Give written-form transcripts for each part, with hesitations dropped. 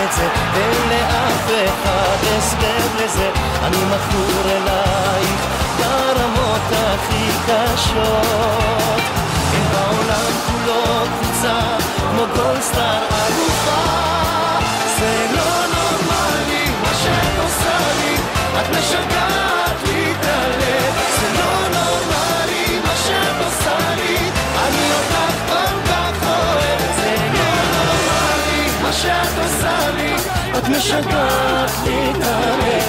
את זה, אין לאף אחד הסבר לזה, אני מכור אלייך ברמות הכי קשות. אין בעולם כולו קבוצה כמו גולדסטאר אלופה, זה לא נורמלי מה שאת עושה לי, את משגעת לי את הלב, זה לא נורמלי מה שאת עושה לי, אני אותך כל כך אוהב, זה לא נורמלי מה שאת עושה לי, את משגעת לי את הלב,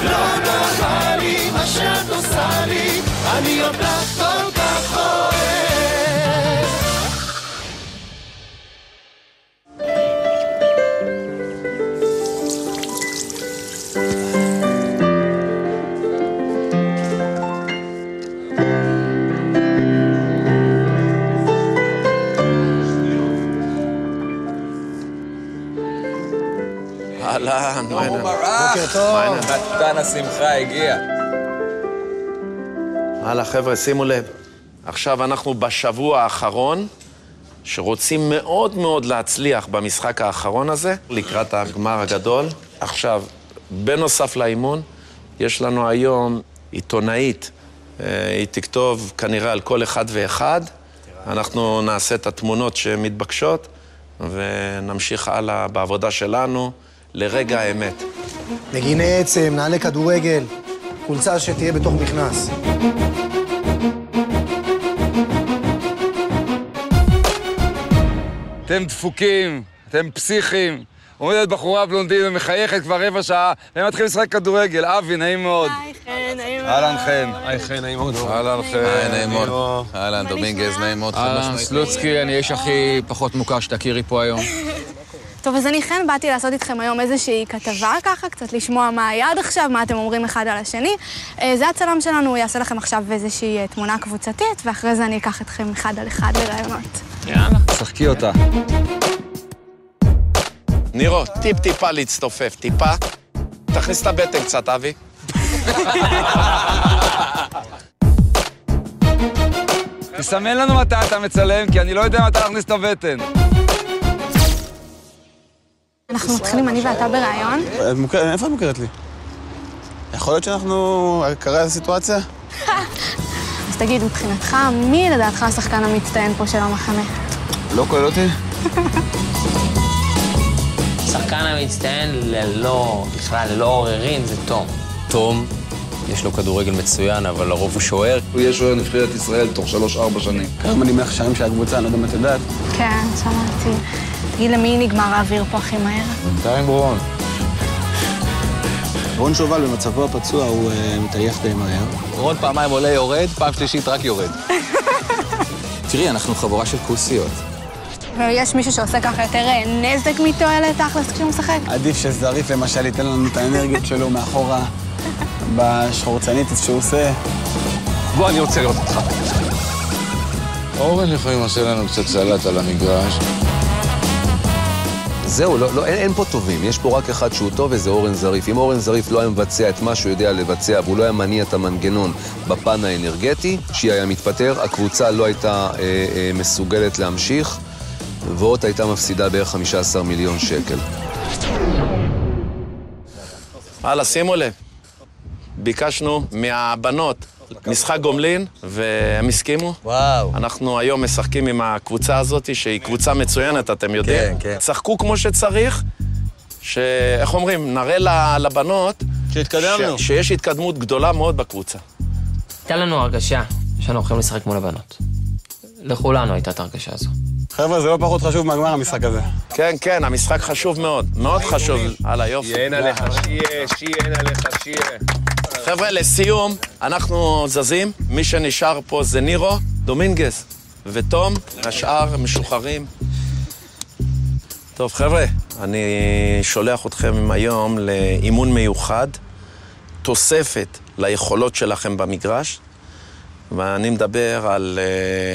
לא נורמלי מה שאת עושה לי, אני אותך כל כך אוהב. אהלן, בוקר טוב. חתן השמחה הגיע. הלאה, חבר'ה, שימו לב. עכשיו אנחנו בשבוע האחרון, שרוצים מאוד מאוד להצליח במשחק האחרון הזה, לקראת הגמר הגדול. עכשיו, בנוסף לאימון, יש לנו היום עיתונאית. היא תכתוב כנראה על כל אחד ואחד. אנחנו נעשה את התמונות שמתבקשות, ונמשיך הלאה בעבודה שלנו לרגע האמת. נגיני עצם, נעלי כדורגל, חולצה שתהיה בתוך מכנס. אתם דפוקים, אתם פסיכים. עומדת בחורה בלונדין ומחייכת כבר רבע שעה, והם מתחילים לשחק כדורגל. אבי, נעים מאוד. היי, חן, נעים מאוד. אהלן, חן. היי, חן, נעים מאוד. אהלן, חן. נעים מאוד. אהלן, דומינגז, נעים מאוד. סלוצקי, אני איש הכי פחות מוכר שתכירי פה היום. טוב, אז אני חן באתי לעשות איתכם היום איזושהי כתבה ככה, קצת לשמוע מה היה עד עכשיו, מה אתם אומרים אחד על השני. זה הצלם שלנו, הוא יעשה לכם עכשיו איזושהי תמונה קבוצתית, ואחרי זה אני אקח אתכם אחד על אחד לרעיונות. יאללה. שחקי אותה. נירו, טיפה להצטופף, טיפה. תכניס את הבטן קצת, אבי. תסמן לנו מתי אתה מצלם, כי אני לא יודע מתי להכניס את הבטן. אנחנו מתחילים, אני ואתה ברעיון. איפה את מוכרת לי? יכול להיות שאנחנו קרה איזו סיטואציה? אז תגיד, מבחינתך, מי לדעתך השחקן המצטיין פה של המחנה? לא כולל אותי? שחקן המצטיין בכלל ללא עוררין זה תום. תום, יש לו כדורגל מצוין, אבל לרוב הוא שוער. הוא יהיה שוער נבחרת ישראל תוך 3-4 שנים. כמה אני מהחשבים של הקבוצה, אני לא יודע מה את יודעת. כן, שמעתי. תגיד, למי נגמר האוויר פה הכי מהר? בינתיים רון. רון שובל במצבו הפצוע, הוא מתעייף די מהר. רון פעמיים עולה יורד, פעם שלישית רק יורד. תראי, אנחנו חבורה של כוסיות. ויש מישהו שעושה ככה יותר נזק מתועלת תכלס כשהוא משחק? עדיף שזריף למשל ייתן לנו את האנרגיות שלו מאחורה, בשחורצנית שהוא עושה. בוא, אני רוצה לראות אותך. אורן לפעמים עושה לנו קצת סלט על המגרש. זהו, אין פה טובים, יש פה רק אחד שהוא טוב וזה אורן זריף. אם אורן זריף לא היה מבצע את מה שהוא יודע לבצע והוא לא היה מניע את המנגנון בפן האנרגטי, שהיא היה מתפטר, הקבוצה לא הייתה מסוגלת להמשיך, ועוד הייתה מפסידה בערך 15 מיליון שקל. הלאה, שימו לב. ביקשנו מהבנות משחק גומלין, והם הסכימו. וואו. אנחנו היום משחקים עם הקבוצה הזאת, שהיא קבוצה מצוינת, אתם יודעים. כן, כן. צחקו כמו שצריך, איך אומרים, נראה לבנות... שהתקדמנו. שיש התקדמות גדולה מאוד בקבוצה. הייתה לנו הרגשה שאנחנו הולכים לשחק מול הבנות. לכולנו הייתה את הרגשה הזו. חבר'ה, זה לא פחות חשוב מהגמר המשחק הזה. כן, כן, המשחק חשוב מאוד. מאוד חשוב. הלאה, יופי. שיהיה עליך, שיהיה עליך, שיהיה. חבר'ה, לסיום, אנחנו זזים. מי שנשאר פה זה נירו, דומינגז ותום, השאר משוחררים. טוב, חבר'ה, אני שולח אתכם היום לאימון מיוחד, תוספת ליכולות שלכם במגרש, ואני מדבר על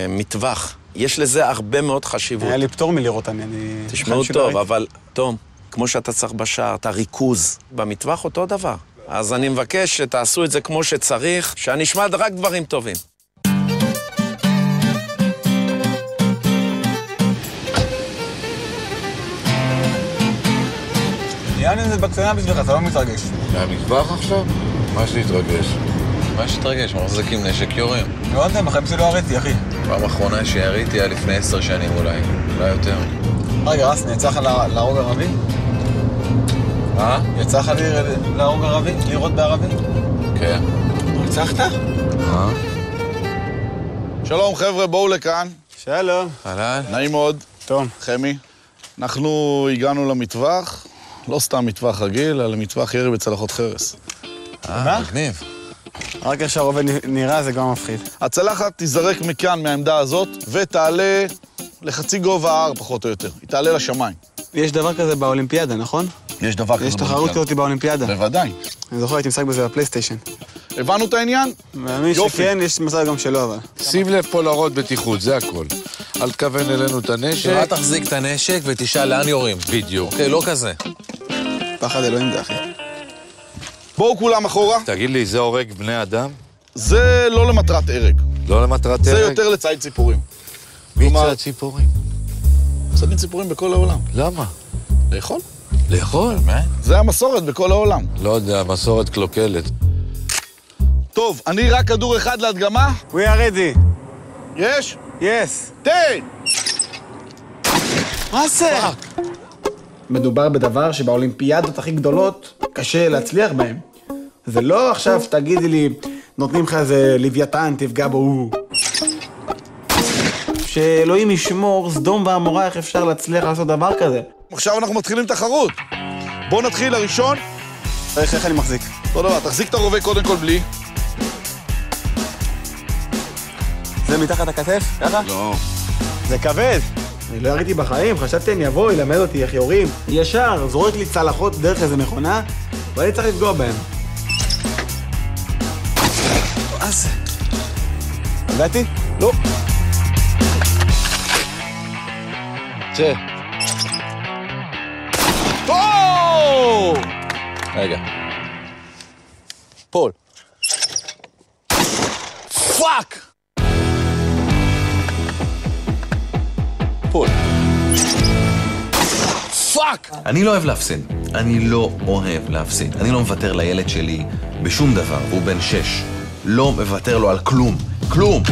מטווח. יש לזה הרבה מאוד חשיבות. היה לי פטור מלראות אני... תשמעו טוב, אבל תום, כמו שאתה צריך בשער, אתה ריכוז. במטווח אותו דבר. אז אני מבקש שתעשו את זה כמו שצריך, שאני אשמע רק דברים טובים. גם אם זה בקטנה בשבילך, אתה לא מתרגש. מהמטבח עכשיו? מה יש להתרגש? מה יש להתרגש? מחזיקים נשק, יורים. לא יודע, בחיים שלי לא הראיתי, אחי. פעם אחרונה שיריתי היה לפני 10 שנים אולי יותר. רגע, רס, יצא לך להרוג ערבי? מה? יצא לך להרוג ערבי? לירות בערבי? כן. רצחת? שלום חבר'ה, בואו לכאן. שלום. אהלן. נעים מאוד. טוב. חמי. אנחנו הגענו למטווח, לא סתם מטווח רגיל, אלא מטווח ירי בצלחות חרס. מגניב. רק איך שהרובה נראה זה גם מפחיד. הצלחת תיזרק מכאן, מהעמדה הזאת, ותעלה לחצי גובה ההר, פחות או יותר. היא תעלה לשמיים. יש דבר כזה באולימפיאדה, נכון? יש דבר כזה יש תחרות כזאת באולימפיאדה. בוודאי. אני זוכר, הייתי משחק בזה בפלייסטיישן. הבנו את העניין? מאמין שכן, יש מצב גם שלא, אבל. שים לב פה להראות בטיחות, זה הכל. אל תכוון אלינו את הנשק. אל תחזיק את הנשק ותשאל לאן יורים. בדיוק. אוקיי, לא כזה. פחד אלוהים זה, אחי. בואו כולם אחורה. תגיד לי, זה הורג בני אדם? זה לא למטרת הרג. לא למטרת הרג? זה יותר לציד ציפורים. מי צייד ציפורים? ציידים ציפורים בכל העולם. למה? לאכול. לאכול? זה המסורת בכל העולם. לא יודע, מסורת קלוקלת. טוב, אני רק כדור אחד להדגמה. We are ready. יש? Yes. תן! מה זה? מדובר בדבר שבאולימפיאדות הכי גדולות קשה להצליח בהם. זה לא עכשיו תגידי לי, נותנים לך איזה לוויתן, תפגע בו הוא. שאלוהים ישמור, סדום ועמורה, איך אפשר להצליח לעשות דבר כזה? עכשיו אנחנו מתחילים תחרות. בואו נתחיל הראשון. איך אני מחזיק? אותו דבר, תחזיק את הרובה קודם כל בלי. זה מתחת הכתף? ככה? לא. זה כבד. אני לא יריתי בחיים, חשבתי אני אבוא, ילמד אותי איך יורים. ישר, זורק לי צלחות דרך איזה מכונה, ואני צריך לפגוע בהם. מה זה? הגעתי? לא. צא. רגע. פול. פאק! פול. פאק! אני לא אוהב להפסיד. אני לא אוהב להפסיד. אני לא מוותר לילד שלי בשום דבר, והוא בן 6. לא מוותר לו על כלום. כלום!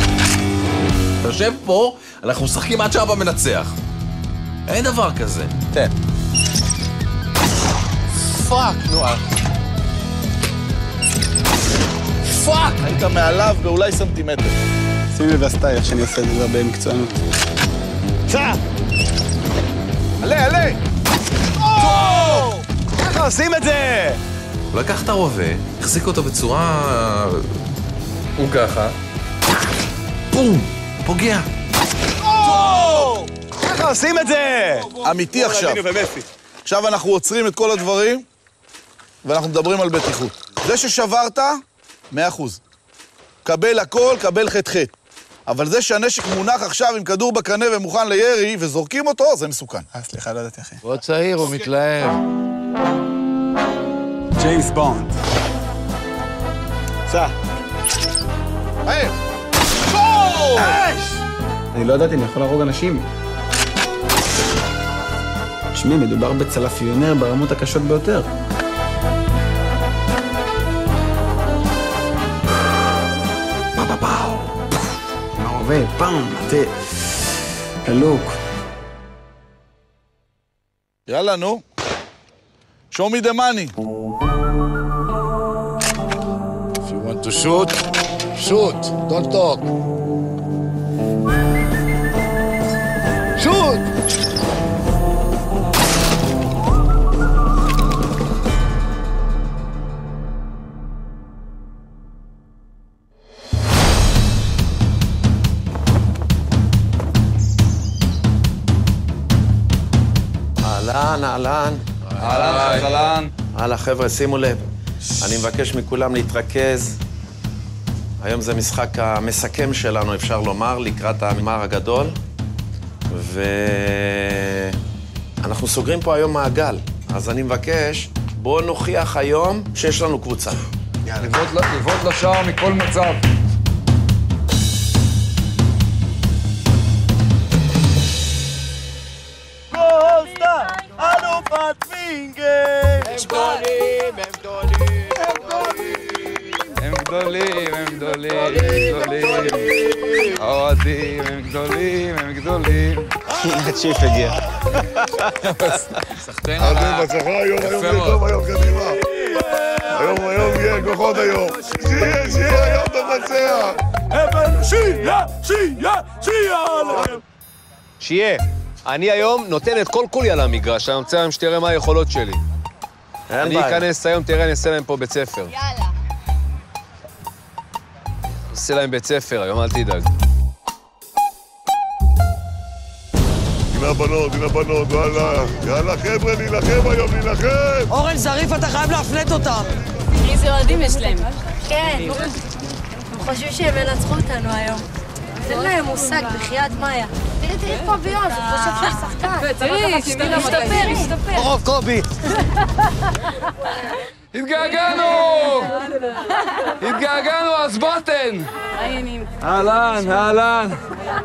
אתה יושב פה, אנחנו משחקים עד שאבא מנצח. אין דבר כזה. תן. פאק, נו. פאק! היית מעליו באולי סנטימטר. שים לב הסטייל, איך שאני עושה את זה הרבה מקצוענות. צא! עלה, עלה! ככה עושים את זה! הוא לקח את הרובה, החזיק אותו בצורה... הוא ככה. בום! פוגע. ככה עושים את זה! אמיתי עכשיו. עכשיו אנחנו עוצרים את כל הדברים, ואנחנו מדברים על בטיחות. זה ששברת, 100%. קבל הכל, קבל חטא. אבל זה שהנשק מונח עכשיו עם כדור בקנה ומוכן לירי, וזורקים אותו, זה מסוכן. סליחה, לא ידעתי, אחי. הוא צעיר, הוא מתלהב. ג'יימס בונד. סע. מהר! אני לא ידעתי, אני יכול להרוג אנשים. תשמעי, מדובר בצלפיונר ברמות הקשות ביותר. פאו. מערובה, פעם, מטה. הלוק. יאללה, נו. show me the money. If you want to shoot, shoot. Don't talk. Shoot! אהלן. אהלן. הלאה, חבר'ה, שימו לב. אני מבקש מכולם להתרכז. היום זה משחק המסכם שלנו, אפשר לומר, לקראת הגמר הגדול. ואנחנו סוגרים פה היום מעגל. אז אני מבקש, בואו נוכיח היום שיש לנו קבוצה. לבעוט לשער מכל מצב. גולדסטאר, אלופת וינגייט! יש גדולים, הם גדולים, הם גדולים, הם גדולים, הם גדולים, האוהדים הם גדולים, הם גדולים. צ'יף הגיע. סחטיין על ה... בצחה היום טוב היום, קדימה. היום יהיה כוחות היום. שיהיה היום תבצע. שיהיה. אני היום נותן את כל כולי על המגרש, אני רוצה היום שתראה מה היכולות שלי. אני אכנס היום, תראה, אני אעשה להם פה בית ספר. יאללה. אעשה להם בית ספר היום, אל תדאג. הנה הבנות, יאללה חבר'ה, נילחם היום, נילחם! אורן זריף, אתה חייב להפנט אותם. איזה אוהדים יש להם. כן. הם חושבים שהם ינצחו אותנו היום. אין להם מושג, בחייאת מאיה. תראי פה ביוז, הוא חושב שיש שחקן. תראי, השתפר. רוב קובי. התגעגענו, אז בוטן! אהלן.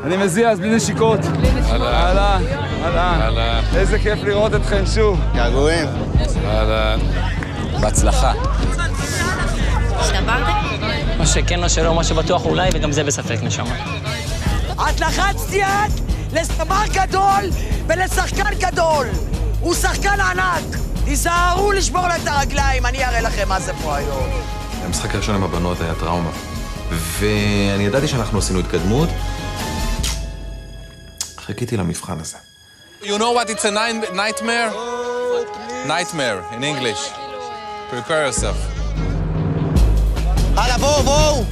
אני מזיע, אז בלי נשיקות. אהלן. איזה כיף לראות אתכם שוב. געגועים. אהלן. בהצלחה. השתברתם? מה שכן, מה שלא, מה שבטוח אולי, וגם זה בספק נשמה. את לחצת יד לסבר גדול ולשחקן גדול. הוא שחקן ענק. תיזהרו לשבור לה את הרגליים, אני אראה לכם מה זה פה היום. המשחק הראשון עם הבנות היה טראומה. ואני ידעתי שאנחנו עשינו התקדמות. חיכיתי למבחן הזה. You know what it's a nightmare? Nightmare, in English. Prepare yourself. הלאה, בואו.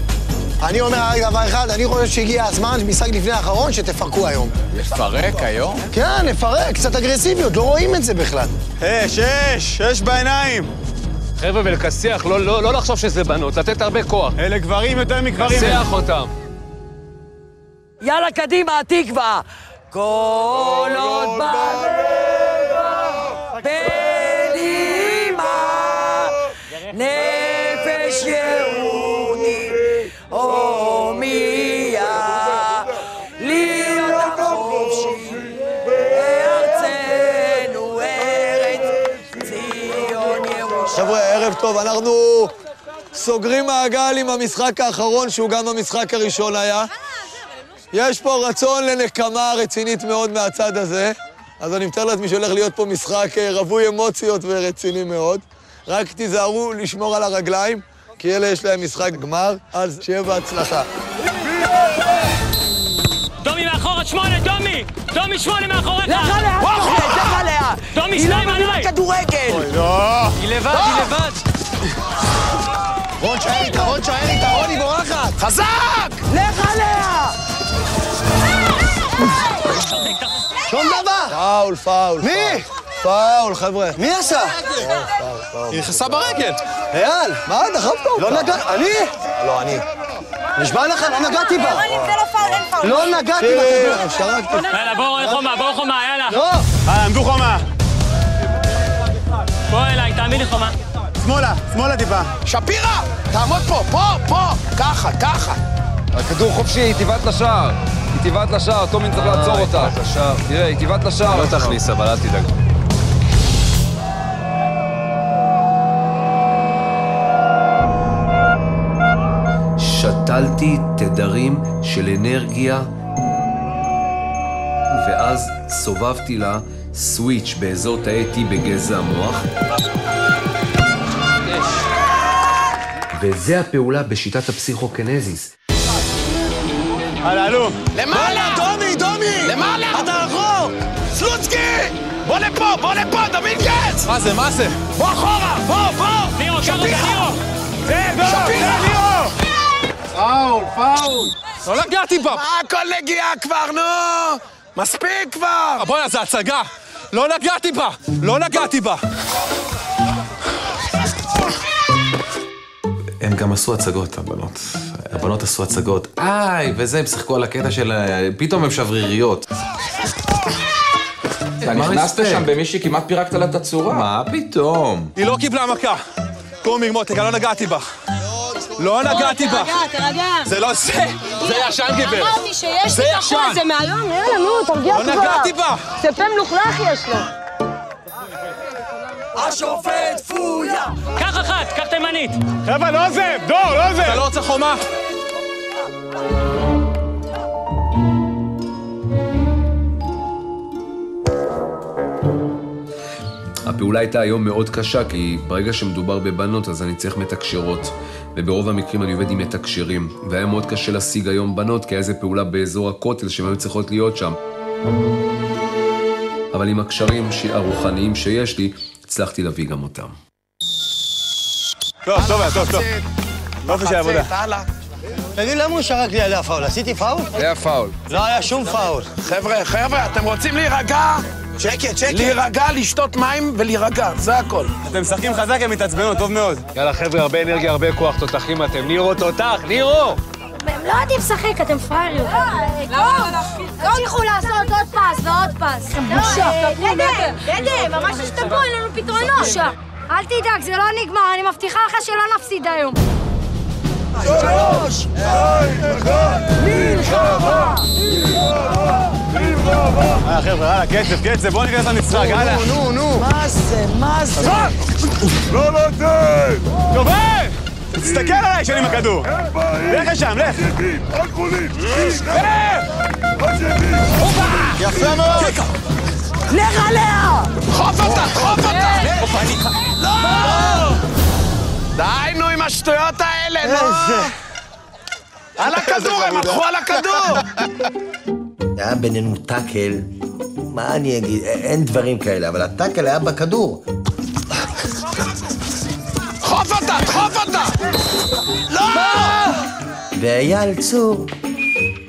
אני אומר רק דבר אחד, אני חושב שהגיע הזמן, משחק לפני האחרון, שתפרקו היום. לפרק היום? כן, לפרק, קצת אגרסיביות, לא רואים את זה בכלל. שש בעיניים. חבר'ה, ולכסח, לא לחשוב שזה בנות, לתת הרבה כוח. אלה גברים יותר מגברים. כסח אותם. יאללה, קדימה, התקווה. כל עוד בנימה, נפש יהודי, הומיה, להיות חופשי, בארצנו ארץ ציון ירושלים. חבר'ה, ערב טוב, אנחנו סוגרים מעגל עם המשחק האחרון, שהוא גם המשחק הראשון היה. יש פה רצון לנקמה רצינית מאוד מהצד הזה, אז אני מתאר לעצמי שהולך להיות פה משחק רווי אמוציות ורציני מאוד. רק תיזהרו לשמור על הרגליים, כי אלה יש להם משחק גמר, אז שיהיה בהצלחה. דומי מאחורת 8, דומי 8 מאחורת. לך עליה. דומי 2 עליי. היא לא מבינה כדורגל. היא לבד. רון, שער איתה, רון, היא בורחת. חזק! לך עליה. שום דבר. פאול. מי? פאול, חבר'ה. מי עשה? היא נכנסה ברגל. אייל, מה? דחפת אותה? לא נגע... אני? לא, אני. נשבע לך, לא נגעתי בה. אבל אם זה לא פאול, אין פאול. לא נגעתי בה. שרקתי. יאללה, בואו חומה, יאללה. לא. עמדו חומה. בוא אליי, תעמיד לי חומה. שמאלה טיפה. שפירה! תעמוד פה, ככה. הכדור חופשי, היא תיבת לשער. תומין צריך לעצור אותה. תראה, היא תיבת לשער. לא תכניס, אבל אל תדאג. שתלתי תדרים של אנרגיה, ואז סובבתי לה סוויץ' באזור תאי T בגזע המוח. וזה הפעולה בשיטת הפסיכוקינזיס. עלו. למעלה! דומי! למעלה! אתה רחוק! סלוצקי! בוא לפה, דומינגז! מה זה? בוא אחורה, בוא! ליאו, שפירה! ליאו! פאול! לא נגעתי בה! מה הכל נגיעה כבר, נו? מספיק כבר! בוא'נה, זה הצגה! לא נגעתי בה! הם גם עשו הצגות, הבנות. הבנות עשו הצגות. וזה, הם שיחקו על הקטע של... פתאום הם שבריריות. אתה נכנסת שם במישהי, כמעט פירקת לה את הצורה. מה פתאום? היא לא קיבלה מכה. קומי, מותק, לא נגעתי בה. תרגע. זה לא זה. זה ישן, גבר. אמרתי שיש לי תחול, זה מהיום, יאללה, נו, תרגיע כבר. לא נגעתי בה. זה פה מלוכלך יש לו. השופט פויה! קח אחת, קח תימנית! חבר'ה, לא זה! דור, לא זה! אתה לא רוצה חומה? הפעולה הייתה היום מאוד קשה, כי ברגע שמדובר בבנות אז אני צריך מתקשרות, וברוב המקרים אני עובד עם מתקשרים, והיה מאוד קשה להשיג היום בנות, כי היה איזה פעולה באזור הכותל שהן היו צריכות להיות שם. אבל עם הקשרים הרוחניים שיש לי, הצלחתי להביא גם אותם. טוב, טוב, טוב, טוב. יופי של עבודה. תגיד, למה הוא שרק לי עליה פאול? עשיתי פאול? היה פאול. לא היה שום פאול. חבר'ה, אתם רוצים להירגע? שקט. להירגע, לשתות מים ולהירגע, זה הכל. אתם משחקים חזק, הם מתעצבנו, טוב מאוד. יאללה, חבר'ה, הרבה אנרגיה, הרבה כוח, תותחים אתם. נירו, תותח, נירו! הם לא יודעים לשחק, אתם פראיירים. לא תלכו לעשות עוד פס ועוד פס. דדה, ממש השתפרו, אין לנו פתרונות. אל תדאג, זה לא נגמר, אני מבטיחה לך שלא נפסיד היום. 3, 2, 1, מלחמה! חבר'ה, יאללה, קצב, בואו ניכנס למשחק, יאללה. נו. מה זה? לא נותן! שובר! תסתכל עליי שאני עם הכדור. לך לשם, לך. יפה מאוד. לך עליה! חוף אותה! לא! די, נו, עם השטויות האלה, נו! על הכדור, הם הלכו על הכדור! היה בינינו טאקל, מה אני אגיד? אין דברים כאלה, אבל הטאקל היה בכדור. חוף אותה! לא! ואייל צור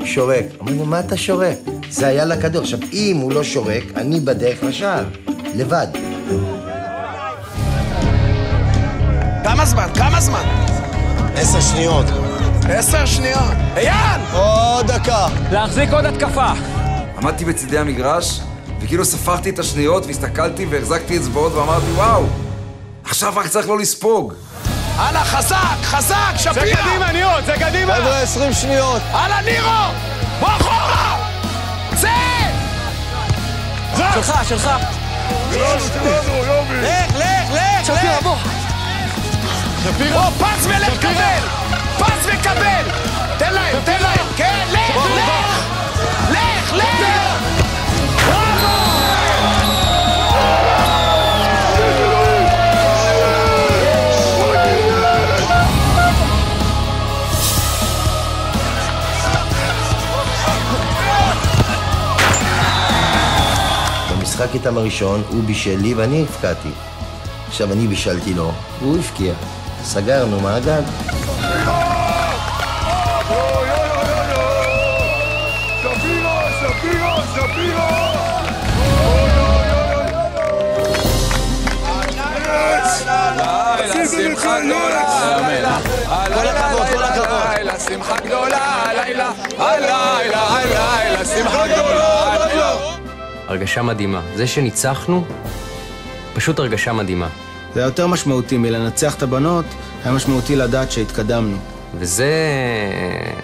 שורק. אמרנו, מה אתה שורק? זה היה לכדור. עכשיו, אם הוא לא שורק, אני בדרך לשער, לבד. כמה זמן? 10 שניות. 10 שניות. אייל! עוד דקה. להחזיק עוד התקפה. עמדתי בצדי המגרש, וכאילו ספרתי את השניות, והסתכלתי והחזקתי אצבעות ואמרתי, וואו, עכשיו רק צריך לא לספוג. הלאה, חזק, שפירה! זה קדימה, נירו, זה קדימה! חבר'ה, 20 שניות. הלאה, נירו! בוא אחורה! צא! שלך. לך! שפירה, בוא! שפירה! פס וקבל! תן להם! כן, לך! במשחק איתם הראשון, הוא בישל לי ואני הפקעתי. עכשיו אני בישלתי לו, הוא הפקיע. סגרנו מעגל. שמחה גדולה, הלילה, שמחה גדולה, הלילה, שמחה גדולה, הלילה. הרגשה מדהימה. זה שניצחנו, פשוט הרגשה מדהימה. זה היה יותר משמעותי מלנצח את הבנות, היה משמעותי לדעת שהתקדמנו. וזה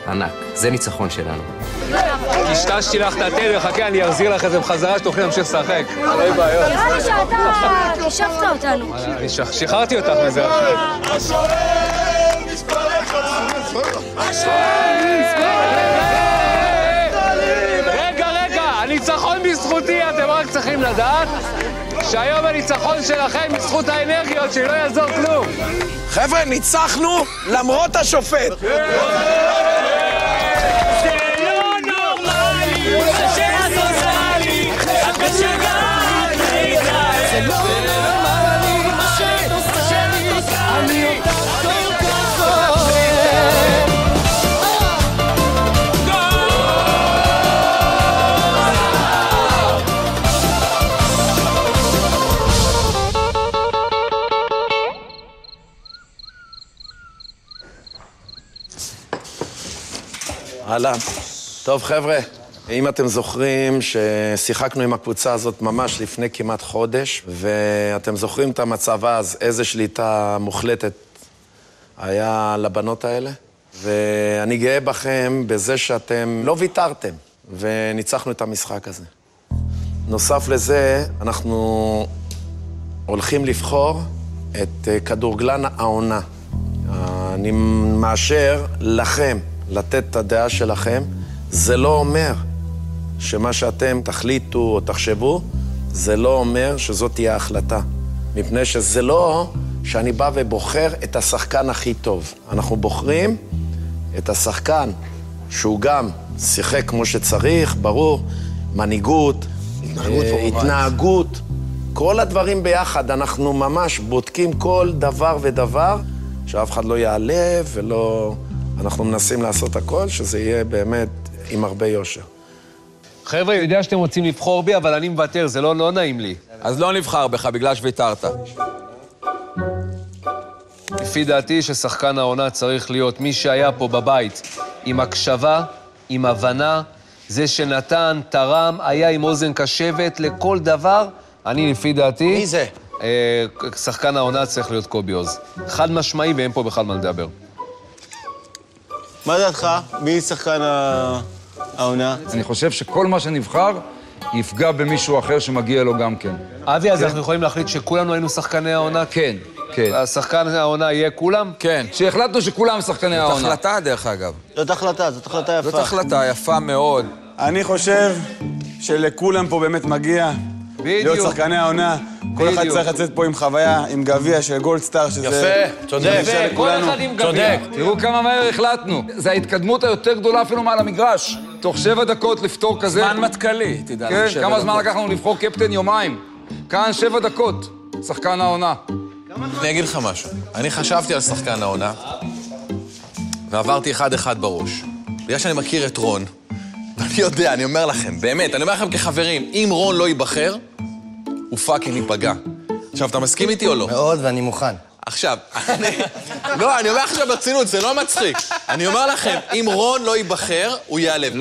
ענק, זה ניצחון שלנו. השתשתי לך את התל וחכה, אני אחזיר לך את זה בחזרה שתוכלי להמשיך לשחק. לא יהיו בעיות. נראה לי שאתה השבת אותנו. אני שחררתי אותך מזה. רגע, הניצחון בזכותי, אתם רק צריכים לדעת שהיום הניצחון שלכם בזכות האנרגיות שלא יעזור כלום. חבר'ה, ניצחנו למרות השופט. אהלן. טוב, חבר'ה, אם אתם זוכרים ששיחקנו עם הקבוצה הזאת ממש לפני כמעט חודש, ואתם זוכרים את המצב אז, איזה שליטה מוחלטת היה לבנות האלה, ואני גאה בכם בזה שאתם לא ויתרתם, וניצחנו את המשחק הזה. נוסף לזה, אנחנו הולכים לבחור את כדורגלן העונה. אני מאשר לכם לתת את הדעה שלכם. זה לא אומר שמה שאתם תחליטו או תחשבו, זה לא אומר שזאת תהיה ההחלטה. מפני שזה לא שאני בא ובוחר את השחקן הכי טוב. אנחנו בוחרים את השחקן שהוא גם שיחק כמו שצריך, ברור, מנהיגות, התנהגות, כל הדברים ביחד. אנחנו ממש בודקים כל דבר ודבר, שאף אחד לא יעלה ולא... אנחנו מנסים לעשות הכל, שזה יהיה באמת עם הרבה יושר. חבר'ה, אני יודע שאתם רוצים לבחור בי, אבל אני מוותר, זה לא נעים לי. אז לא נבחר בך בגלל שוויתרת. לפי דעתי ששחקן העונה צריך להיות מי שהיה פה בבית, עם הקשבה, עם הבנה, זה שנתן, תרם, היה עם אוזן קשבת לכל דבר. אני לפי דעתי... מי זה? שחקן העונה צריך להיות קובי עוז. חד משמעי ואין פה בכלל מה לדבר. מה דעתך? מי שחקן העונה? אני חושב שכל מה שנבחר יפגע במישהו אחר שמגיע לו גם כן. אבי, אז אנחנו יכולים להחליט שכולנו היינו שחקני העונה? כן, כן. השחקן העונה יהיה כולם? כן. שהחלטנו שכולם שחקני העונה. זאת החלטה, דרך אגב. זאת החלטה יפה. זאת החלטה יפה מאוד. אני חושב שלכולם פה באמת מגיע להיות שחקני העונה. כל אחד צריך לצאת פה עם חוויה, עם גביע של גולדסטאר, שזה... יפה, צודק. כל אחד עם גביע. תראו כמה מהר החלטנו. זה ההתקדמות היותר גדולה אפילו מעל המגרש. תוך 7 דקות לפתור כזה... זמן מתכלי, תדע. כן, כמה זמן לקח לנו לבחור קפטן? יומיים. כאן 7 דקות, שחקן העונה. אני אגיד לך משהו. אני חשבתי על שחקן העונה, ועברתי אחד בראש. בגלל שאני מכיר את רון, ואני יודע, אני אומר לכם, באמת, אני אומר לכם כחברים, אם רון לא ייבחר, הוא פאקינג ייפגע. עכשיו, אתה מסכים איתי או לא? מאוד, ואני מוכן. עכשיו, לא, אני אומר עכשיו ברצינות, זה לא מצחיק. אני אומר לכם, אם רון לא ייבחר, הוא ייעלב.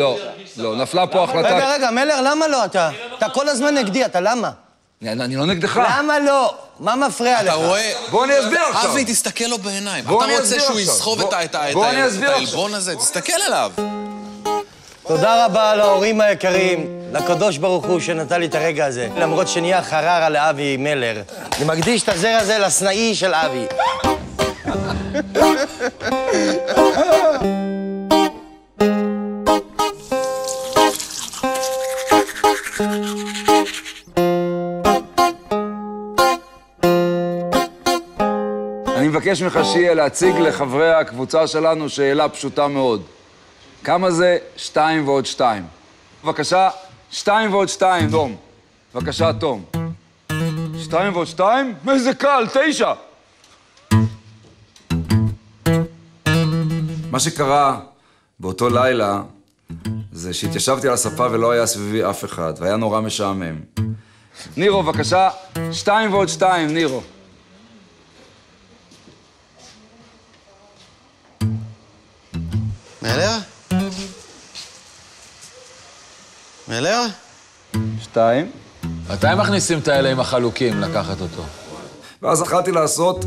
לא, נפלה פה החלטה... רגע, מלר, למה לא? אתה כל הזמן נגדי, אתה למה? אני לא נגדך. למה לא? מה מפריע לך? אתה רואה... בוא אני אסביר עכשיו. אבי, תסתכל לו בעיניים. אתה רוצה שהוא יסחוב את העלבון הזה? תסתכל עליו. תודה רבה להורים היקרים, לקדוש ברוך הוא שנתן לי את הרגע הזה. למרות שנהיה חררה לאבי מלר. אני מקדיש את הזר הזה לסנאי של אבי. אני מבקש ממך שיהיה להציג לחברי הקבוצה שלנו שאלה פשוטה מאוד. כמה זה 2 ועוד 2? בבקשה, 2 ועוד 2, תום. בבקשה, תום. 2 ועוד 2? איזה קל, 9. מה שקרה באותו לילה זה שהתיישבתי על הספה ולא היה סביבי אף אחד, והיה נורא משעמם. נירו, בבקשה, 2 ועוד 2, נירו. מלר? מלר? 2. מתי מכניסים את האלה עם החלוקים לקחת אותו? ואז התחלתי לעשות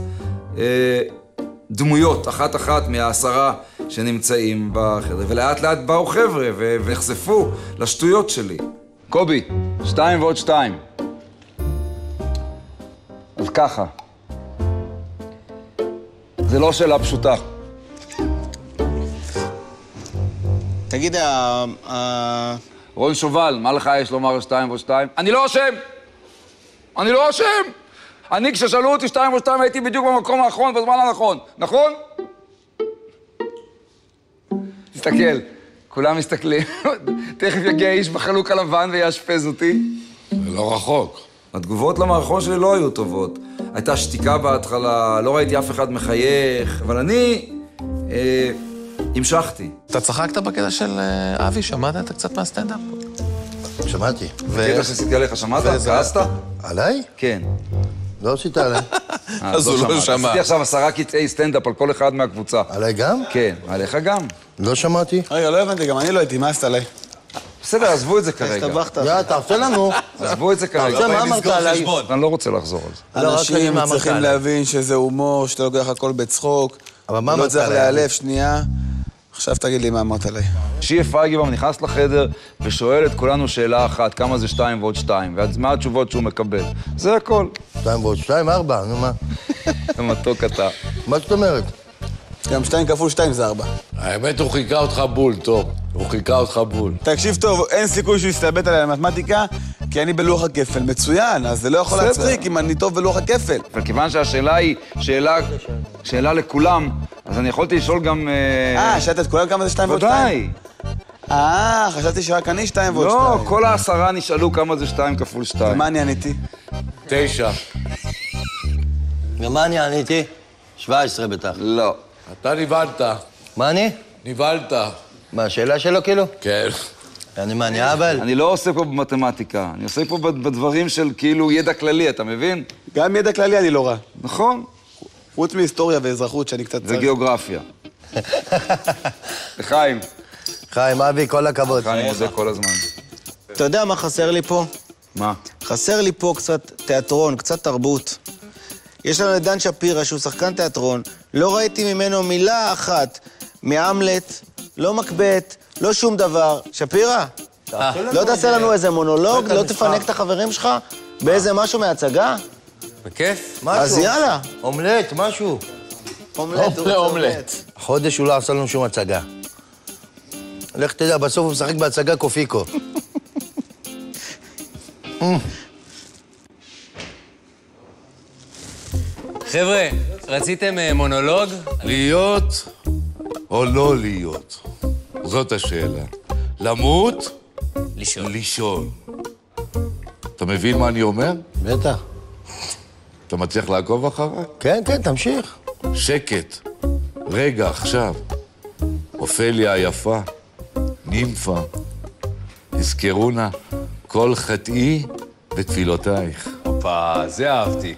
דמויות, אחת מה10 שנמצאים בחדר, ולאט לאט באו חבר'ה ונחשפו לשטויות שלי. קובי, 2 ועוד 2. אז ככה. זה לא שאלה פשוטה. תגיד, רון שובל, מה לך יש לומר 2 ועוד 2? אני לא אשם! אני לא אשם! אני, כששאלו אותי 2 ועוד 2, הייתי בדיוק במקום האחרון, בזמן הנכון. נכון? תסתכל, כולם מסתכלים. תכף יגיע איש בחלוק הלבן ויאשפז אותי. זה לא רחוק. התגובות למערכון שלי לא היו טובות. הייתה שתיקה בהתחלה, לא ראיתי אף אחד מחייך, אבל אני המשכתי. אתה צחקת בקטע של אבי? שמעת אתה קצת מהסטנדאפ? שמעתי. בקטע שעשיתי עליך, שמעת? כעסת? עליי? כן. לא עשית עליי. אז הוא לא שמע. עשיתי עכשיו 10 קטעי סטנדאפ על כל אחד מהקבוצה. עליי גם? כן, עליך גם. לא שמעתי. רגע, לא הבנתי, גם אני לא הייתי, מה עשית עליי? בסדר, עזבו את זה כרגע. יא, תעשה לנו. עזבו את זה כרגע. תעשה, מה אמרת עליי? אני לא רוצה לחזור על זה. אנשים צריכים להבין שזה הומור, שאתה לוקח הכל בצחוק. אבל מה לא אמרת צריך עליי? להיעלב, שנייה. עכשיו תגיד לי מה אמרת עליי. שיה פייגלבאום נכנס לחדר ושואל את כולנו שאלה אחת, כמה זה 2 ועוד 2, ומה התשובות שהוא מקבל. זה הכל. 2 ועוד 2, 4, נו מה? מתוק אתה. מה זאת אומרת? גם 2 כפול 2 זה 4. האמת, הוא חיכה אותך בול, טוב. הוא חיכה אותך בול. תקשיב טוב, אין סיכוי שהוא יסתלבט עליי למתמטיקה, כי אני בלוח הכפל מצוין, אז זה לא יכול להצחיק אם אני טוב בלוח הכפל. אבל כיוון שהשאלה היא שאלה לכולם, אז אני יכולתי לשאול גם... שאלת את כולם כמה זה 2 ועוד 2? ודאי. חשבתי שרק אני 2 ועוד 2. לא, כל 10 נשאלו כמה זה 2 כפול 2. ומה אני עניתי? 9. ומה אני עניתי? 17 בטח. לא. אתה נבלת. מה אני? נבלת. מה, השאלה שלו כאילו? כן. אני אבל? אני לא עושה פה במתמטיקה, אני עושה פה בדברים של כאילו ידע כללי, אתה מבין? גם ידע כללי אני לא רע. נכון. חוץ מהיסטוריה ואזרחות שאני קצת צריך. וגיאוגרפיה. לחיים. חיים, אבי, כל הכבוד. אני מודה כל הזמן. אתה יודע מה חסר לי פה? מה? חסר לי פה קצת תיאטרון, קצת תרבות. יש לנו את דן שפירא, שהוא שחקן תיאטרון, לא ראיתי ממנו מילה אחת מהמלט, לא מקבט, לא שום דבר. שפירא, לא תעשה לנו איזה מונולוג, לא תפנק את החברים שלך באיזה משהו מההצגה? בכיף? אז יאללה. אומלט, משהו. אומלט. חודש הוא לא עשה לנו שום הצגה. לך תדע, בסוף הוא משחק בהצגה קופיקו. חבר'ה, רציתם מונולוג? להיות או לא להיות? זאת השאלה. למות? לישון. אתה מבין מה אני אומר? בטח. אתה מצליח לעקוב אחריי? כן, כן, תמשיך. שקט. רגע, עכשיו. אופליה היפה, נימפה. תזכרו נא, כל חטאי ותפילותייך. הופה, זה אהבתי.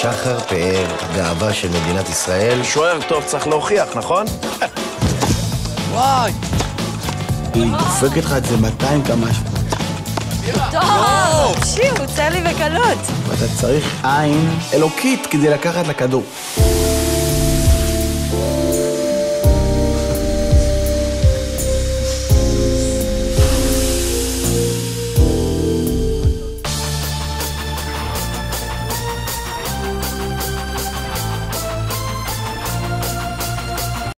שחר פאר, גאווה של מדינת ישראל. שוער טוב צריך להוכיח, נכון? וואי! היא דופקת לך את זה 200 כמשהו. טוב! הוא יוצא לי בקלות. ואתה צריך עין אלוקית כדי לקחת לכדור.